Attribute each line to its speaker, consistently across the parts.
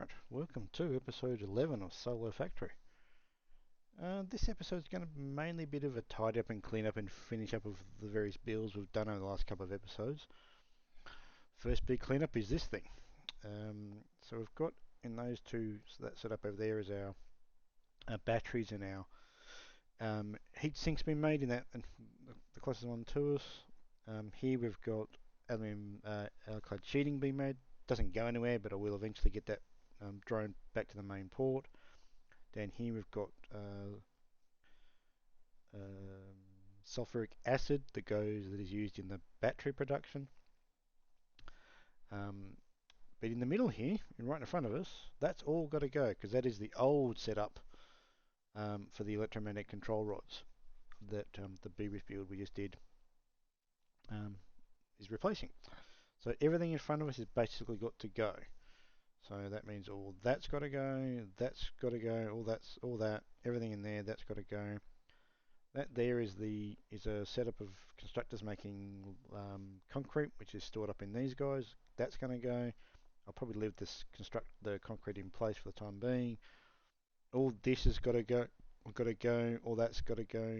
Speaker 1: Alright, welcome to episode 11 of Solo Factory. This episode is going to mainly be a bit of a tidy up and clean up and finish up of the various builds we've done over the last couple of episodes. First big cleanup is this thing. So we've got in those two, so that set up over there is our batteries and our heat sinks been made in that, and the closest one to us. Here we've got aluminium alkyd sheeting being made. Doesn't go anywhere, but I will eventually get that drone back to the main port. Down here we've got sulfuric acid that is used in the battery production. But in the middle here, and right in front of us, that's all got to go because that is the old setup for the electromagnetic control rods that the BRIF build we just did is replacing. So everything in front of us is basically got to go. So that means all that's got to go, that's got to go, all that, everything in there, that's got to go. That there is a setup of constructors making concrete, which is stored up in these guys. That's going to go. I'll probably leave the concrete in place for the time being. All this has got to go. Got to go. All that's got to go.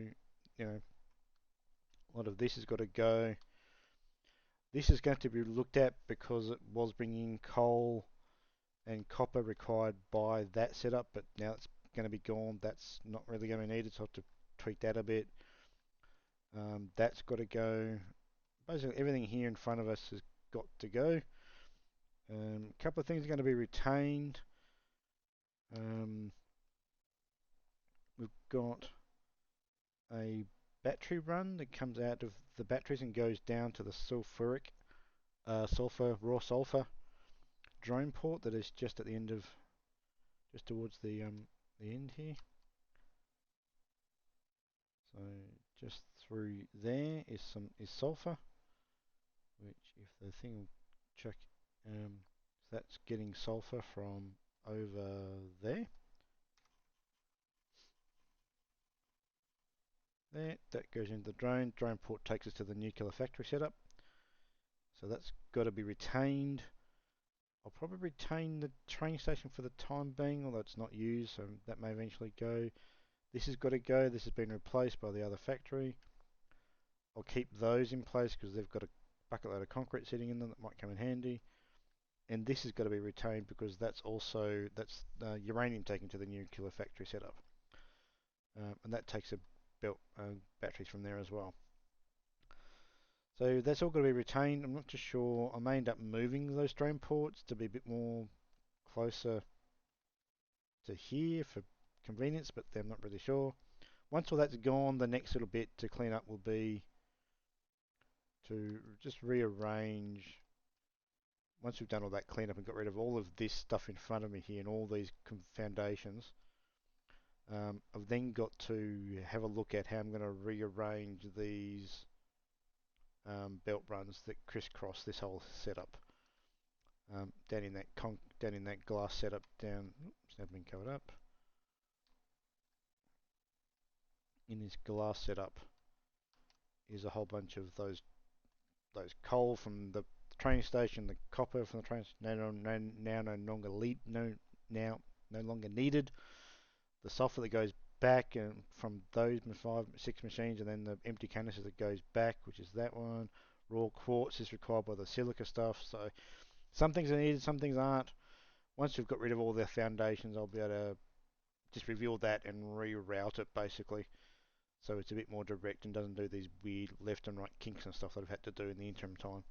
Speaker 1: You know, a lot of this has got to go. This is going to be looked at because it was bringing coal and copper required by that setup, but now it's going to be gone. That's not really going to be needed, so I have to tweak that a bit. That's got to go. Basically, everything here in front of us has got to go. A couple of things are going to be retained. We've got a battery run that comes out of the batteries and goes down to the raw sulfur drone port that is just at the end of, just towards the end here. So just through there is sulfur, which if the thing will check, that's getting sulfur from over there. That goes into the drone. Drone port takes us to the nuclear factory setup. So that's got to be retained. I'll probably retain the training station for the time being, although it's not used, so that may eventually go. This has got to go. This has been replaced by the other factory. I'll keep those in place because they've got a bucket load of concrete sitting in them that might come in handy. And this has got to be retained because that's uranium taken to the nuclear factory setup, and that takes a built batteries from there as well. So that's all got to be retained. I'm not too sure. I may end up moving those drone ports to be a bit more closer to here for convenience, but I'm not really sure. Once all that's gone, the next little bit to clean up will be to just rearrange. Once we've done all that cleanup and got rid of all of this stuff in front of me here and all these foundations, I've then got to have a look at how I'm going to rearrange these belt runs that crisscross this whole setup. Down in that glass setup down. It's never been covered up. In this glass setup is a whole bunch of those coal from the train station, the copper from the train now no longer needed. The sulfur that goes back and from those 5, 6 machines, and then the empty canister that goes back, which is that one. Raw quartz is required by the silica stuff. So some things are needed, some things aren't. Once we've got rid of all the foundations, I'll be able to just reveal that and reroute it basically, so it's a bit more direct and doesn't do these weird left and right kinks and stuff that I've had to do in the interim time,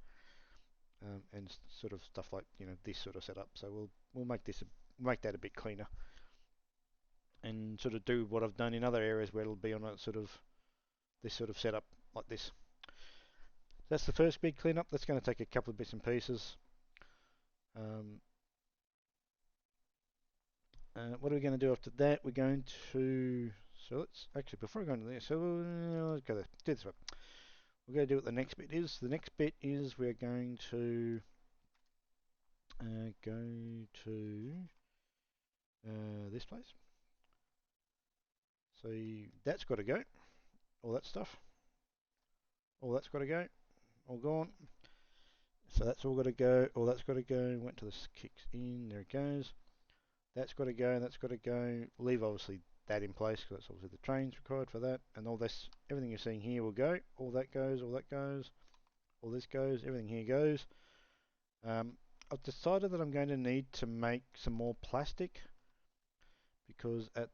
Speaker 1: and sort of stuff like this sort of setup. So we'll make that a bit cleaner, and sort of do what I've done in other areas where it'll be on a sort of this sort of setup like this. That's the first big cleanup. That's going to take a couple of bits and pieces. What are we going to do after that? We're going to, so let's actually, before I go into this, so let's do this one. We're going to do what the next bit is. The next bit is we're going to go to this place. So that's got to go. All that stuff. All that's got to go. All gone. So that's all got to go. All that's got to go. Went to the kicks in. There it goes. That's got to go, that's got to go. Leave obviously that in place because that's obviously the trains required for that. And all this, everything you're seeing here will go. All that goes, all that goes, all this goes, everything here goes. I've decided that I'm going to need to make some more plastic because so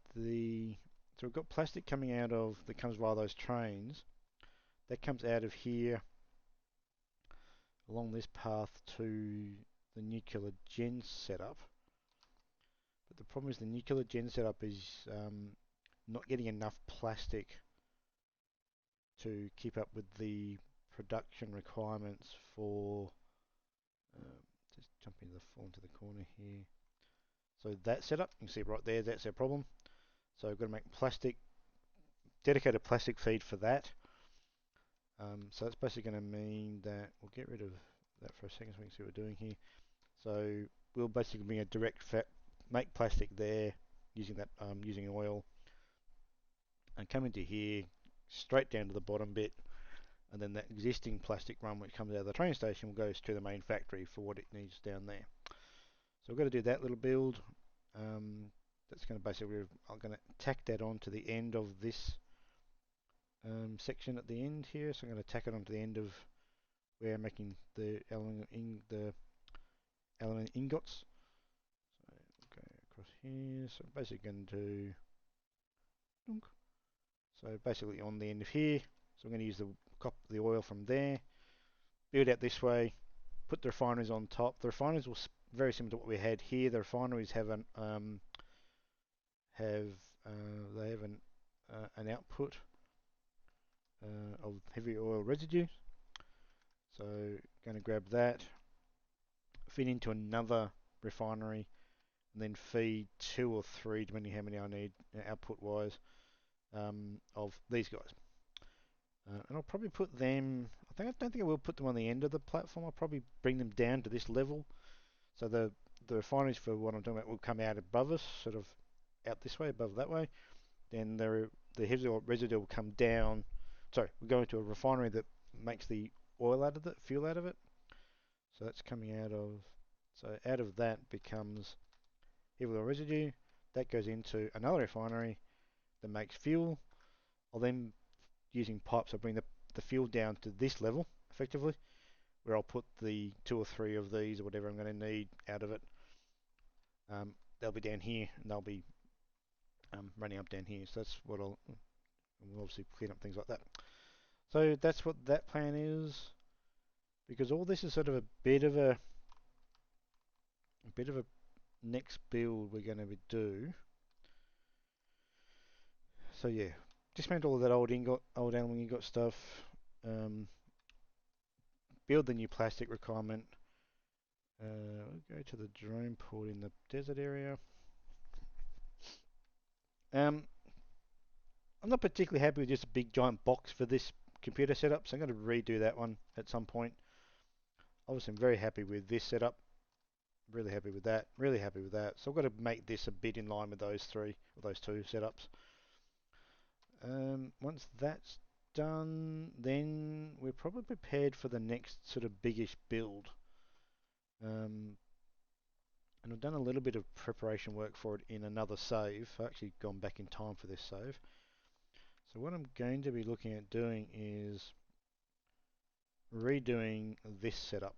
Speaker 1: we've got plastic coming out of, that comes via those trains. That comes out of here along this path to the nuclear gen setup. But the problem is the nuclear gen setup is not getting enough plastic to keep up with the production requirements for, just jump into the corner here. So that setup, you can see right there, that's our problem. So I've got to make dedicated plastic feed for that. So that's basically going to mean that we'll get rid of that for a second so we can see what we're doing here. So we'll basically bring a direct make plastic there using that using oil, and come into here straight down to the bottom bit, and then that existing plastic run which comes out of the train station goes to the main factory for what it needs down there. So we've got to do that little build. That's going to basically, I'm going to tack that on to the end of this section at the end here. So I'm going to tack it onto the end of where I'm making the element ingots. So we'll go across here. So basically going to basically on the end of here. So I'm going to use the oil from there, build out this way, put the refineries on top. The refineries will very similar to what we had here. The refineries have an output of heavy oil residue. So going to grab that, feed into another refinery, and then feed 2 or 3, depending how many I need output wise, of these guys. And I'll probably put them, I don't think I will put them on the end of the platform. I'll probably bring them down to this level. So the refineries for what I'm talking about will come out above us, sort of out this way, above that way. Then the heavy oil residue will come down. Sorry, we're going to a refinery that makes the oil out of it, fuel out of it. So that's coming out of, so out of that becomes heavy oil residue. That goes into another refinery that makes fuel. I'll then, using pipes, I'll bring the fuel down to this level, effectively, where I'll put the 2 or 3 of these or whatever I'm going to need out of it. They'll be down here, and they'll be running up down here. So that's what we'll obviously clean up things like that. So that's what that plan is, because all this is sort of a bit of a next build we're going to do. So yeah, dismantle all that old aluminium ingot stuff, build the new plastic requirement, we'll go to the drone port in the desert area. I'm not particularly happy with just a big giant box for this computer setup, so I'm going to redo that one at some point. Obviously I'm very happy with this setup, really happy with that, really happy with that. So I've got to make this a bit in line with those two setups. Once that's done, then we're probably prepared for the next sort of biggish build. And I've done a little bit of preparation work for it in another save. I've actually gone back in time for this save. So what I'm going to be looking at doing is redoing this setup.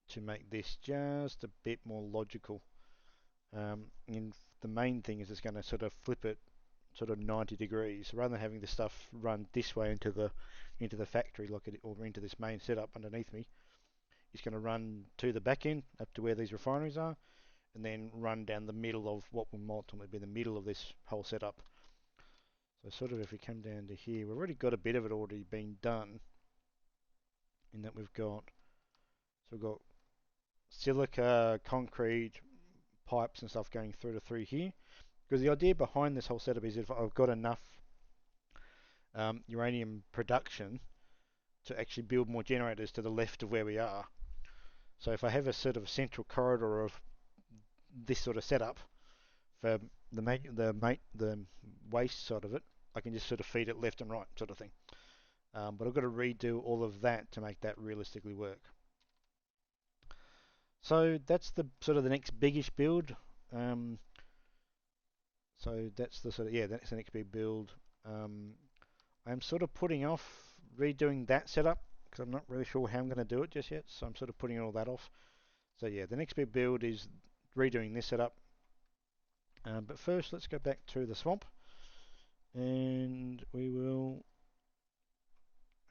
Speaker 1: To make this just a bit more logical. And the main thing is it's going to sort of flip it sort of 90 degrees, rather than having the stuff run this way into the factory or into this main setup underneath me. It's going to run to the back end up to where these refineries are, and then run down the middle of what will ultimately be the middle of this whole setup. So sort of if we come down to here, we've already got a bit of it already being done, in that we've got silica, concrete, pipes and stuff going through here. Because the idea behind this whole setup is if I've got enough uranium production to actually build more generators to the left of where we are. So if I have a sort of central corridor of this sort of setup for the waste side of it, I can just sort of feed it left and right sort of thing. But I've got to redo all of that to make that realistically work. So that's the sort of the next biggish build. Um, so that's the sort of, yeah, that's the next big build. I'm sort of putting off redoing that setup because I'm not really sure how I'm going to do it just yet. So I'm sort of putting all that off. So yeah, the next big build is redoing this setup. But first, let's go back to the swamp, and we will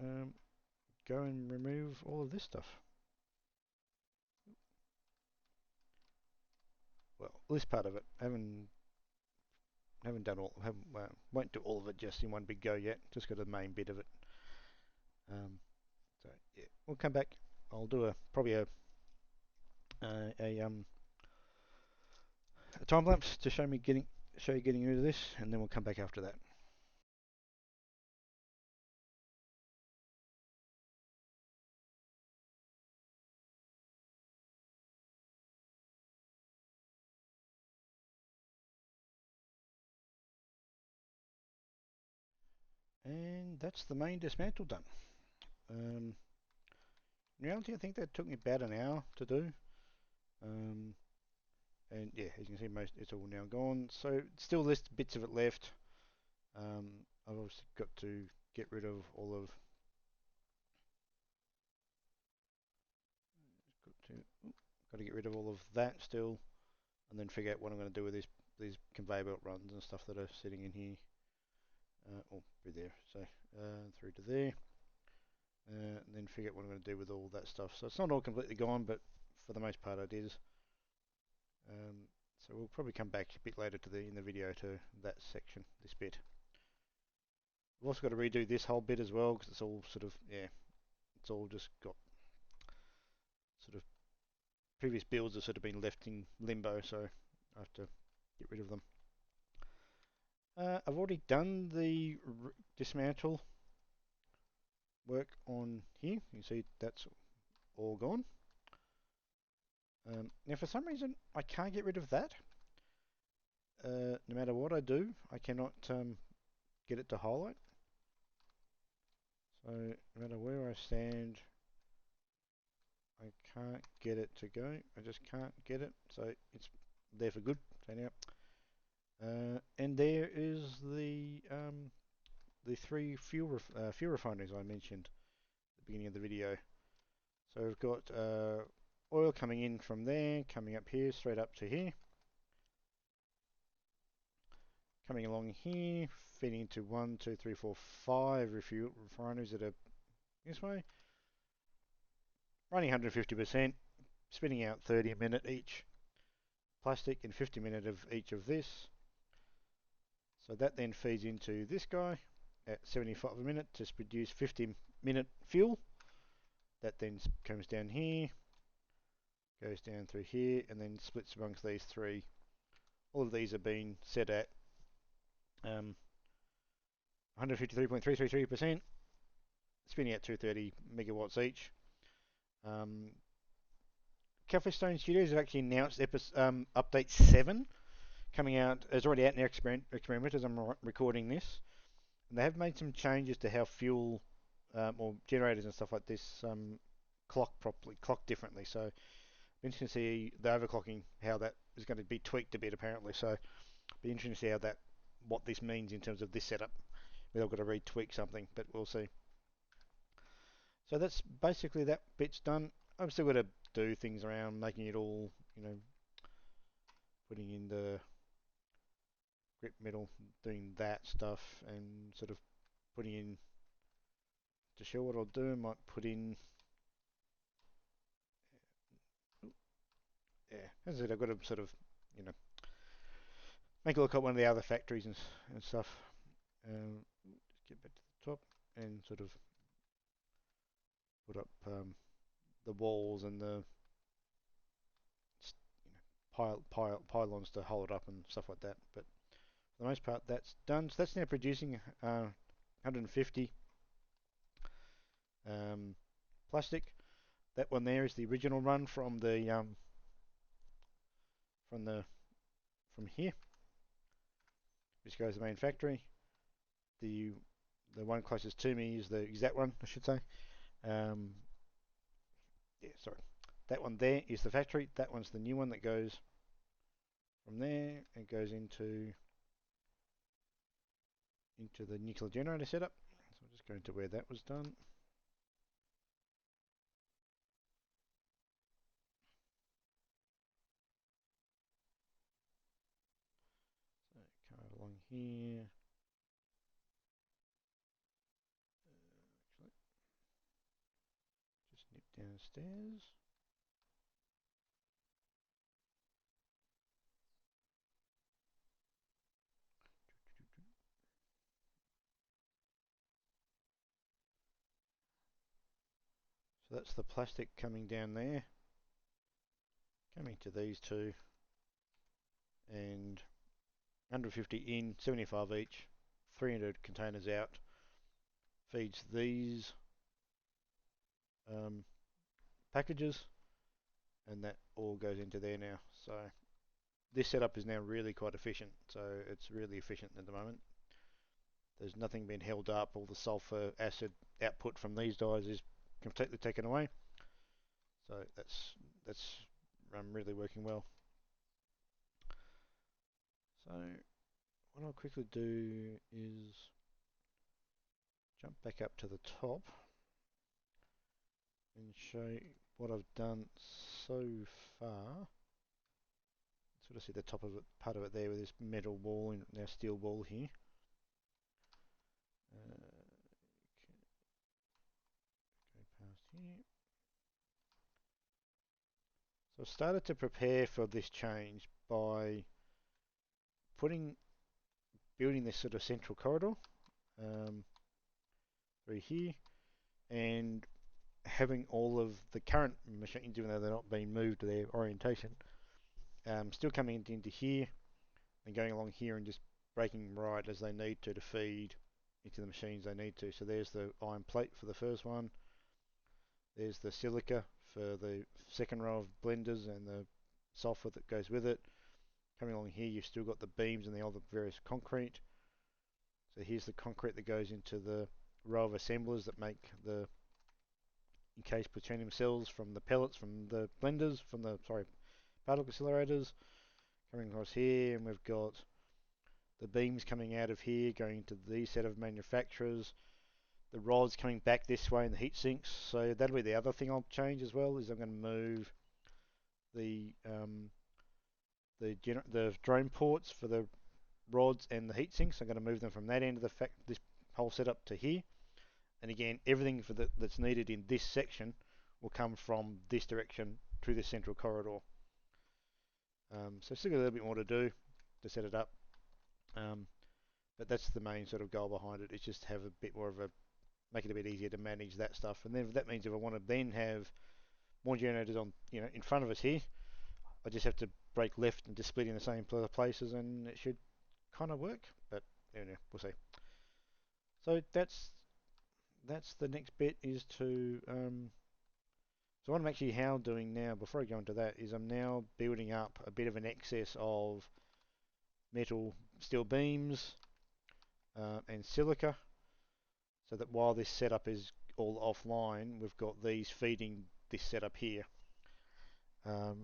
Speaker 1: go and remove all of this stuff. Well, this part of it, haven't done all, haven't won't do all of it just in one big go yet. Just got the main bit of it. Um, so yeah, we'll come back. I'll do probably a time lapse to show you getting rid of this, and then we'll come back after that. And that's the main dismantle done. In reality, I think that took me about an hour to do. Um, and yeah, as you can see, most it's all now gone. So still list bits of it left. I've obviously got to get rid of all of. Got to get rid of all of that still, and then figure out what I'm going to do with these conveyor belt runs and stuff that are sitting in here. Oh, through there. So through to there. And then figure out what I'm going to do with all that stuff. So it's not all completely gone, but for the most part it is. So we'll probably come back a bit later to in the video to that section, this bit. We've also got to redo this whole bit as well because it's all sort of, yeah, it's all just got sort of previous builds have sort of been left in limbo, so I have to get rid of them. I've already done the dismantle work on here. You can see that's all gone. Now for some reason I can't get rid of that. No matter what I do, I cannot get it to highlight. So no matter where I stand, I can't get it to go. I just can't get it. So it's there for good. So now, and there is the three fuel refineries I mentioned at the beginning of the video. So we've got oil coming in from there, coming up here, straight up to here, coming along here, feeding into 1, 2, 3, 4, 5 refineries that are this way, running 150%, spinning out 30 a minute each plastic and 50 minute of each of this. So that then feeds into this guy at 75 a minute to produce 50-minute fuel. That then comes down here, goes down through here, and then splits amongst these three. All of these are being set at 153.333%, spinning out 230 megawatts each. Cafe Stone Studios have actually announced update 7 coming out. It's already out in their experiment as I'm recording this. And they have made some changes to how fuel or generators and stuff like this clock differently. So I'm interested to see the overclocking, how that is going to be tweaked a bit apparently. So be interesting to see what this means in terms of this setup. Whether I've got to retweak something, but we'll see. So that's basically that bit's done. I've still got to do things around making it all, putting in the grip metal, doing that stuff, and sort of putting in, to show what I'll do, I might put in, yeah, as I said, I've got to sort of, you know, make a look at one of the other factories and stuff. Just get back to the top and sort of put up the walls and the pylons to hold up and stuff like that. But for the most part, that's done. So that's now producing 150 plastic. That one there is the original run from the from here, which goes to the main factory. The the one closest to me is the exact one, I should say. Yeah, sorry. That one there is the factory. That one's the new one that goes from there and goes into the nuclear generator setup. So I'm just going to where that was done. So come along here. Actually, just nip downstairs. So that's the plastic coming down there, coming to these two, and 150 in, 75 each, 300 containers out, feeds these packages, and that all goes into there now. So this setup is now really quite efficient. So it's really efficient at the moment. There's nothing being held up. All the sulfur acid output from these guys is completely taken away. So that's really working well. So what I'll quickly do is jump back up to the top and show what I've done so far. Sort of see the top of it, part of it there with this metal wall and now steel wall here. Go past here. So I've started to prepare for this change by building this sort of central corridor through here, and having all of the current machines, even though they're not being moved to their orientation, still coming into here and going along here and just breaking right as they need to feed into the machines they need to. So there's the iron plate for the first one. There's the silica for the second row of blenders and the sulfur that goes with it. Coming along here, you've still got the beams and the other various concrete. So here's the concrete that goes into the row of assemblers that make the encased plutonium cells from the pellets from the blenders, from the particle accelerators. Coming across here, and we've got the beams coming out of here, going to these set of manufacturers. The rods coming back this way in the heat sinks. So that'll be the other thing I'll change as well. Is I'm going to move the drone ports for the rods and the heat sinks. I'm going to move them from that end of this whole setup to here. And again, everything that's needed in this section will come from this direction through this central corridor. So still got a little bit more to do to set it up. But that's the main sort of goal behind it. Is just have a bit more of a, make it a bit easier to manage that stuff. And then that means if I want to then have more generators on, in front of us here, I just have to break left and just split in the same places, and it should kind of work. But anyway, we'll see. So that's the next bit, is to so what I'm actually doing now, before I go into that, is I'm now building up a bit of an excess of metal steel beams and silica, so that while this setup is all offline, we've got these feeding this setup here. I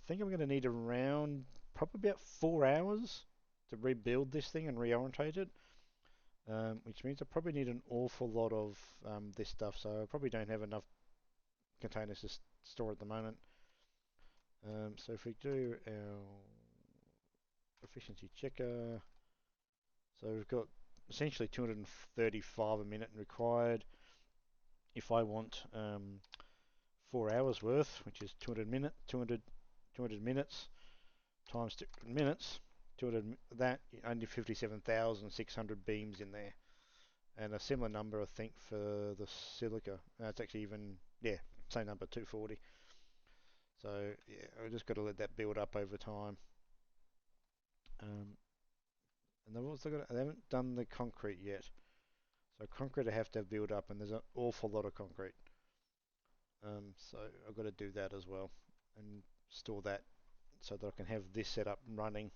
Speaker 1: think I'm going to need around probably about 4 hours to rebuild this thing and reorientate it, which means I probably need an awful lot of this stuff, so I probably don't have enough containers to store at the moment. So if we do our efficiency checker, so we've got essentially 235 a minute required. If I want 4 hours worth, which is 200 minutes times 200 minutes, 200, that only 57,600 beams in there, and a similar number I think for the silica. It's actually even, yeah, same number, 240. So yeah, I just got to let that build up over time. And they've also got, they haven't done the concrete yet. So concrete I have to build up, and there's an awful lot of concrete. So I've got to do that as well, and store that so that I can have this setup running,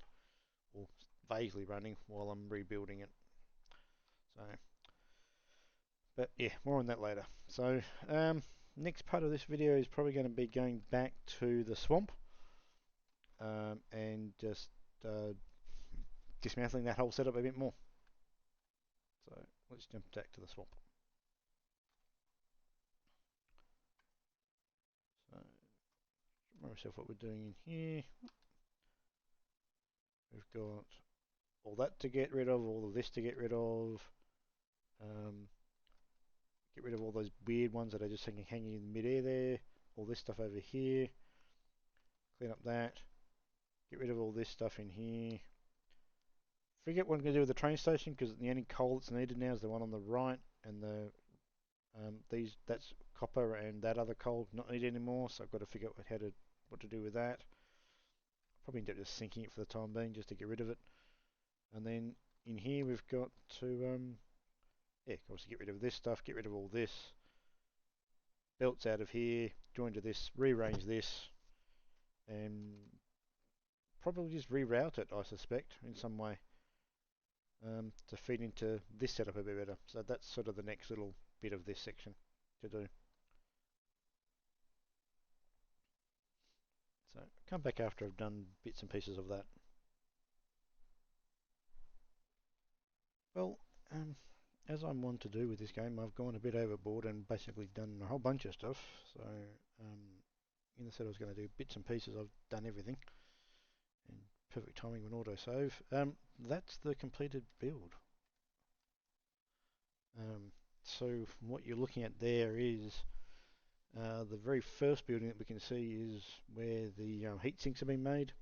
Speaker 1: or vaguely running, while I'm rebuilding it. So, but yeah, more on that later. So next part of this video is probably going to be going back to the swamp and just dismantling that whole setup a bit more. So let's jump back to the swamp. So remind myself what we're doing in here. We've got all that to get rid of, all of this to get rid of. Get rid of all those weird ones that are just hanging in midair there. All this stuff over here. Clean up that. Get rid of all this stuff in here. Forget what I'm going to do with the train station because the only coal that's needed now is the one on the right, and that's copper and that other coal not needed anymore. So I've got to figure out what to do with that. Probably end up just sinking it for the time being just to get rid of it. And then in here we've got to obviously get rid of this stuff, get rid of all this. Belts out of here, join to this, rearrange this, and probably just reroute it, I suspect, in some way. To feed into this setup a bit better. So that's sort of the next little bit of this section to do. So come back after I've done bits and pieces of that. Well, as I'm wont to do with this game, I've gone a bit overboard and basically done a whole bunch of stuff. So in the set I was going to do bits and pieces, I've done everything. And perfect timing when autosave. That's the completed build. So what you're looking at there is the very first building that we can see is where the heat sinks have been made.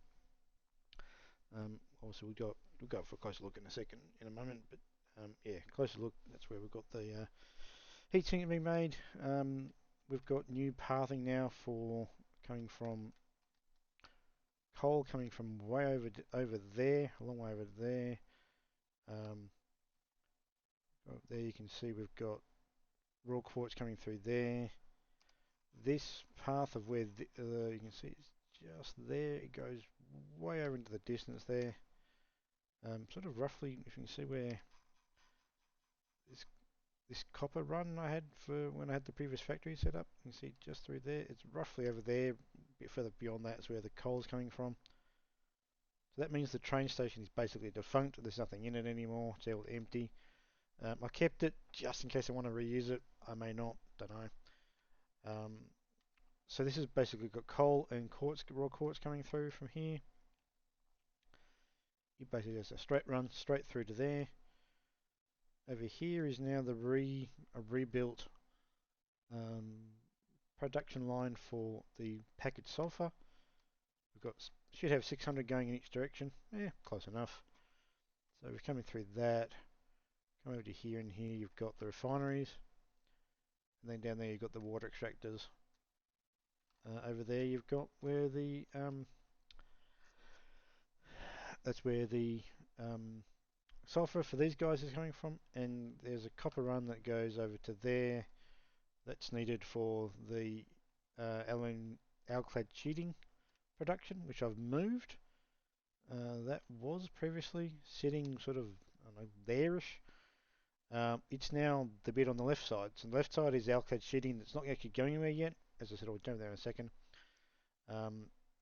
Speaker 1: Obviously we'll go for a closer look in a moment, but yeah, closer look. That's where we've got the heat sink being made. We've got new pathing now for coming from coal coming from way over there, a long way over there. There you can see we've got raw quartz coming through there. This path of where you can see it's just there, it goes way over into the distance there. Sort of roughly, if you can see where this copper run I had for when I had the previous factory set up, you can see just through there, it's roughly over there. A bit further beyond that is where the coal's coming from. So that means the train station is basically defunct. There's nothing in it anymore. It's all empty. I kept it just in case I want to reuse it. I may not, don't know. So this has basically got coal and quartz, raw quartz coming through from here. It basically has a straight run straight through to there. Over here is now the rebuilt production line for the packaged sulfur. Should have 600 going in each direction. Yeah, close enough. So we're coming through that. Come over to here, and here you've got the refineries, and then down there you've got the water extractors. Over there you've got where that's where the sulfur for these guys is coming from, and there's a copper run that goes over to there that's needed for the aluminium alclad sheeting production, which I've moved. That was previously sitting sort of, I don't know, there-ish. It's now the bit on the left side. So the left side is alclad sheeting that's not actually going anywhere yet. As I said, I'll jump there in a second.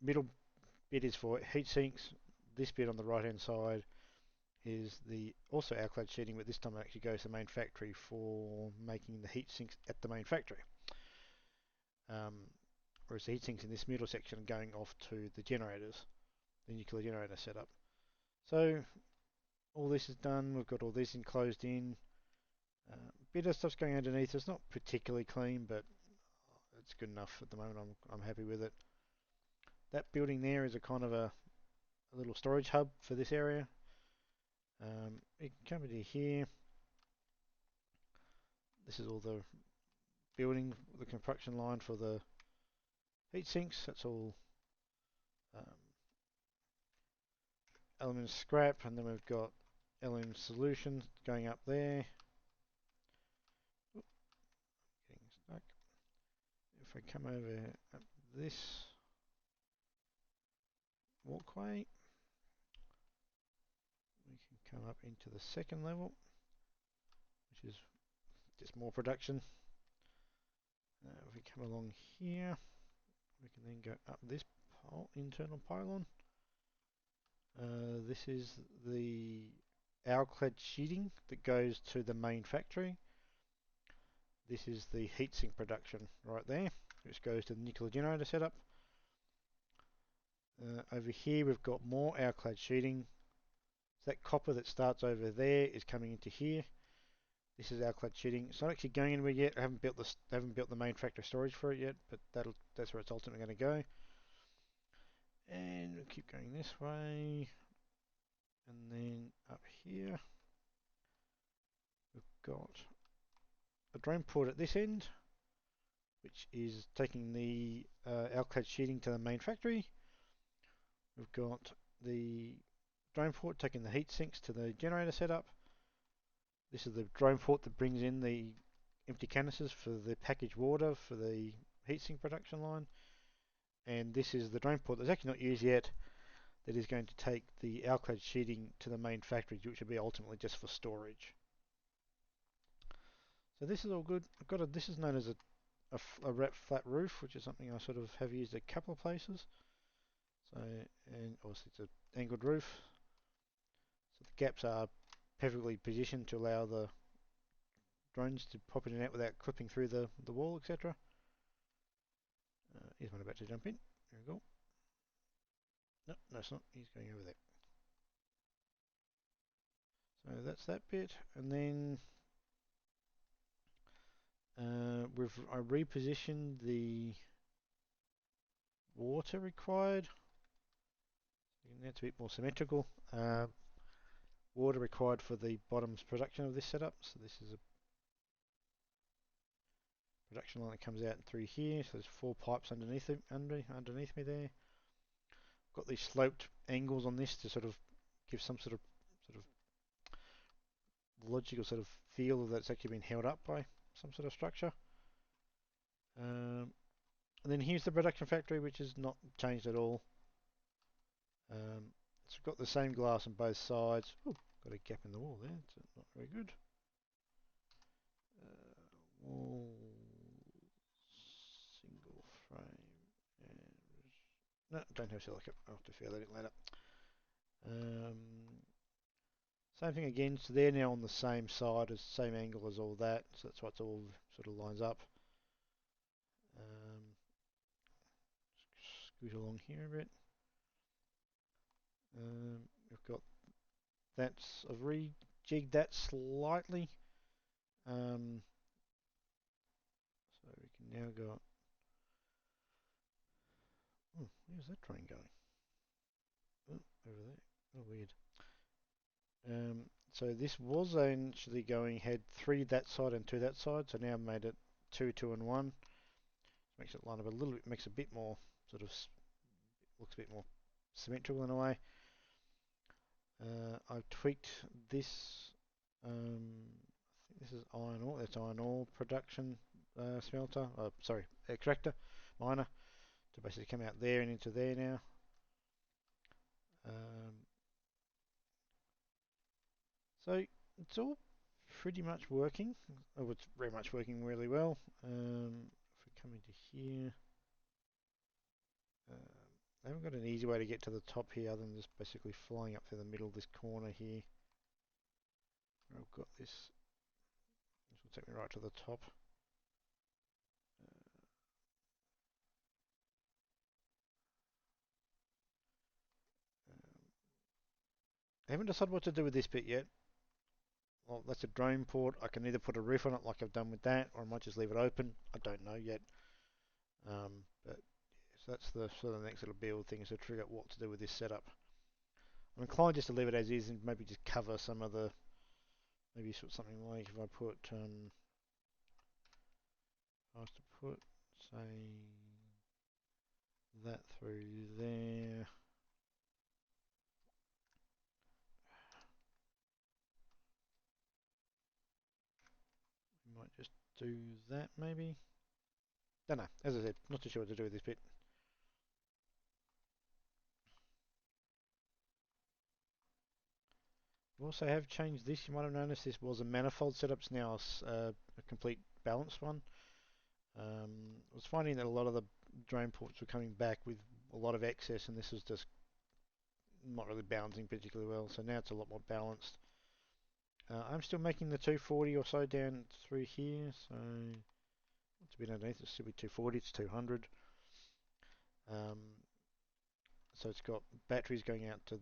Speaker 1: Middle bit is for heat sinks. This bit on the right hand side is the also alclad sheeting, but this time it actually goes to the main factory for making the heat sinks at the main factory. Whereas the heat sinks in this middle section are going off to the generators, the nuclear generator setup. So all this is done. We've got all this enclosed in. Bit of stuff's going underneath. It's not particularly clean, but it's good enough at the moment. I'm happy with it. That building there is a kind of a little storage hub for this area. You can come into here. This is all the building, the construction line for the heat sinks. That's all aluminium scrap, and then we've got aluminium solution going up there. Oop, getting stuck. If I come over up this walkway, we can come up into the second level, which is just more production. If we come along here, we can then go up this internal pylon. This is the alclad sheeting that goes to the main factory. This is the heatsink production right there, which goes to the nuclear generator setup. Over here we've got more alclad sheeting. So that copper that starts over there is coming into here. This is alclad sheeting. It's not actually going anywhere yet. I haven't built the main factory storage for it yet, but that's where it's ultimately going to go. And we'll keep going this way. And then up here we've got a drain port at this end, which is taking the alclad sheeting to the main factory. We've got the drain port taking the heat sinks to the generator setup. This is the drain port that brings in the empty canisters for the packaged water for the heatsink production line. And this is the drain port that's actually not used yet, that is going to take the alclad sheeting to the main factory, which will be ultimately just for storage. So this is all good. This is known as a wrap flat roof, which is something I sort of have used a couple of places. So, and obviously it's an angled roof. So the gaps are perfectly positioned to allow the drones to pop in and out without clipping through the wall, etc. Here's one about to jump in. There we go. No, it's not. He's going over there. So that's that bit, and then I repositioned the water required. That's a bit more symmetrical. Water required for the bottoms production of this setup. So this is a production line that comes out through here. So there's 4 pipes underneath me there. Got these sloped angles on this to sort of give some sort of logical sort of feel that it's actually been held up by some sort of structure. And then here's the production factory, which is not changed at all. It's got the same glass on both sides. Ooh, got a gap in the wall there. It's not very good. Wall, single frame, and no, don't have silicate. I'll have to feel that in later. Same thing again. So they're now on the same side, as same angle as all that. So that's why it's all sort of lines up. Scoot along here a bit. We've got that's I've rejigged that slightly. So we can now go. Oh, where's that train going? Oh, over there. Oh, weird. So this was actually going head 3 that side and 2 that side. So now I've made it 2, 2 and 1. Makes it line up a little bit. Makes it a bit more sort of looks a bit more symmetrical in a way. I've tweaked this. I think this is iron ore. That's iron ore production smelter. Sorry, extractor, miner, to basically come out there and into there now. So it's all pretty much working. Oh, it's very much working really well. If we come into here, I haven't got an easy way to get to the top here other than just basically flying up through the middle of this corner here. I've got this. This will take me right to the top. I haven't decided what to do with this bit yet. Well, that's a drone port. I can either put a roof on it like I've done with that, or I might just leave it open. I don't know yet. But so that's the sort of next little build thing, is to figure out what to do with this setup. I'm inclined just to leave it as is and maybe just cover some of the, maybe something like if I put, I was to put, say, that through there. Might just do that maybe. Don't know. As I said, not too sure what to do with this bit. We also have changed this. You might have noticed this was a manifold setup. It's now a complete balanced one. I was finding that a lot of the drain ports were coming back with a lot of excess, and this was just not really balancing particularly well. So now it's a lot more balanced. I'm still making the 240 or so down through here, so it's a bit underneath. It should be 240. It's 200. Um, so it's got batteries going out to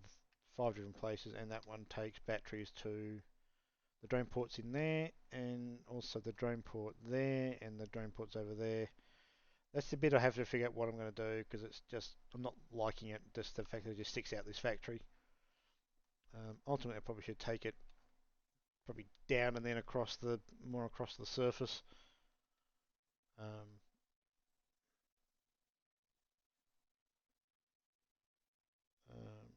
Speaker 1: 5 different places, and that one takes batteries to the drain ports in there, and also the drain port there, and the drain ports over there. That's the bit I have to figure out what I'm going to do, because it's just, I'm not liking it, just the fact that it just sticks out this factory. Ultimately, I probably should take it probably down and then across the, more across the surface. Um, um,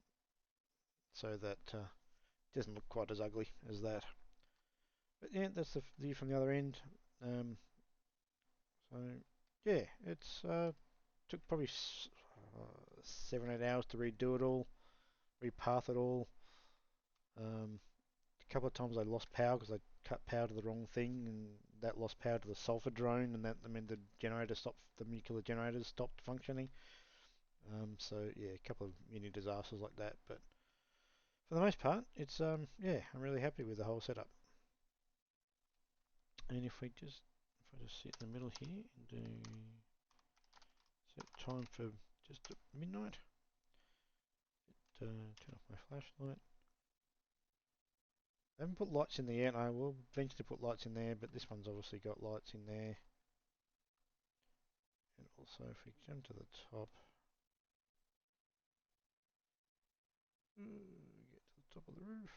Speaker 1: so that it doesn't look quite as ugly as that. But yeah, that's the view from the other end. Um, so yeah, it's took probably 7 or 8 hours to redo it all, repath it all. A couple of times I lost power because I cut power to the wrong thing, and that lost power to the sulfur drone, and that meant the generator stopped, the nuclear generators stopped functioning. So yeah, a couple of mini disasters like that, but for the most part, it's yeah, I'm really happy with the whole setup. And if I just sit in the middle here and do set time for just at midnight, turn off my flashlight. I haven't put lights in there yet. I will eventually put lights in there, but this one's obviously got lights in there. And also, if we jump to the top, get to the top of the roof,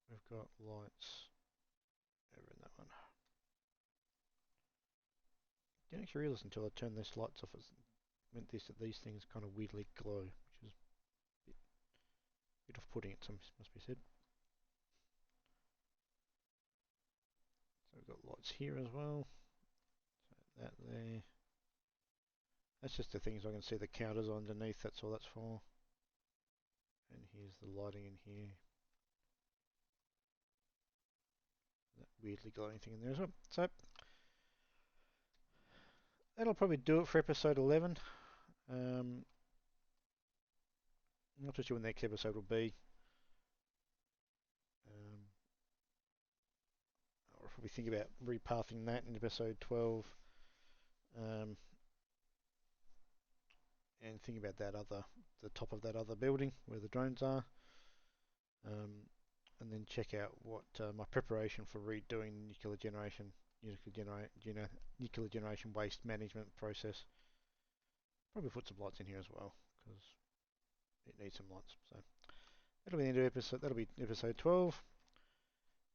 Speaker 1: we've got lights over in that one. Didn't actually realise until I turned these lights off, it meant that these things kind of weirdly glow, which is a bit off-putting, it must be said. So we've got lights here as well. So that there. That's just the things I can see the counters underneath, that's all that's for. And here's the lighting in here. That weirdly glowing thing in there as well. So that'll probably do it for episode 11. I'm not too sure when the next episode will be. I'll probably think about repathing that in episode 12. Um, and think about the top of that other building where the drones are. Um, and then check out what my preparation for redoing nuclear generation waste management process. Probably put some lights in here as well because it needs some lights. So that'll be the end of episode. That'll be episode 12.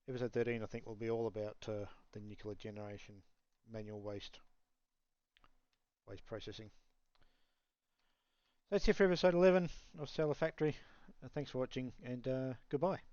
Speaker 1: Episode 13, I think, will be all about the nuclear generation manual waste processing. That's it for episode 11 of Solar Factory. Thanks for watching, and goodbye.